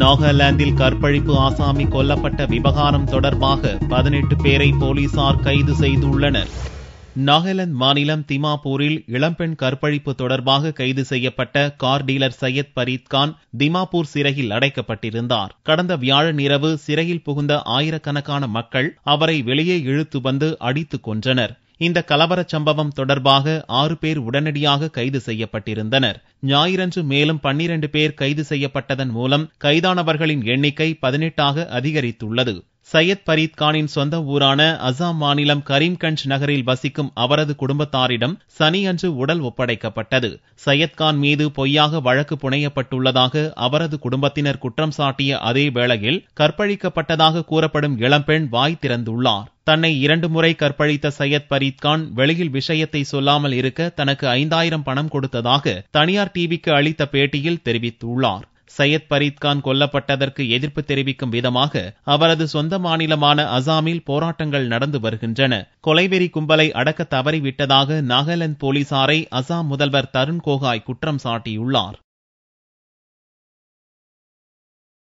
நாகாலாந்தில் கற்பழிப்பு ஆசாமி கொல்லப்பட்ட விவகாரம் தொடர்பாக 18 பேரை போலீசார் கைது செய்துள்ளனர். நாகாலாந்து மாநிலம் திமாப்பூரில் இளம்பெண் கற்பழிப்பு தொடர்பாக கைது செய்யப்பட்ட கார் டீலர் சையத் பரீத்கான் திமாப்பூர் சிறையில் அடைக்கப்பட்டிருந்தார். கடந்த வியாழன் இரவு சிறையில் புகுந்த ஆயிரக்கணக்கான மக்கள் அவரை வெளியே இழுத்து வந்து அடித்துக் கொன்றனர். இந்த கலவரச் சம்பவம் தொடர்பாக 6 பேர் உடனடியாக கைது செய்யப்பட்டிருந்தனர். ஞாயிறன்று மேலும் 12 பேர் கைது செய்யப்பட்டதன் மூலம் கைதானவர்களின் எண்ணிக்கை 18ஆக அதிகரித்துள்ளது. சையத் பரீத்கானின் சொந்த ஊரான அசாம் மாநிலம் கரீம்கஞ்ச் நகரில் வசிக்கும் அவரது குடும்பத்தாரிடம் சனியன்று உடல் ஒப்படைக்கப்பட்டது. சையத்கான் மீது பொய்யாக வழக்கு புனையப்பட்டுள்ளதாக அவரது குடும்பத்தினர் குற்றம் சாட்டிய அதே வேளையில் கற்பழிக்கப்பட்டதாக கூறப்படும் இளம்பெண் வாய் திறந்துள்ளார். தன்னை 2 முறை கற்பழித்த சையத் பரீத்கான் வெளியில் விஷயத்தை சொல்லாமல் இருக்க தனக்கு 5000 பணம் கொடுத்ததாக தனியார் டிவிக்கு அளித்த பேட்டியில் தெரிவித்துள்ளார். சையத் பரீத்கான் கொல்லப்பட்டதற்கு எதிர்ப்பு தெரிவிக்கும் விதமாக அவரது சொந்த மாநிலமான அசாமில் போராட்டங்கள் நடந்து வருகின்றன. கொலைவெறி கும்பலை அடக்க தவறிவிட்டதாக நாகாலாந்து போலீசாரை அசாம் முதல்வர் தருண் கோகாய் குற்றம் சாட்டியுள்ளார்.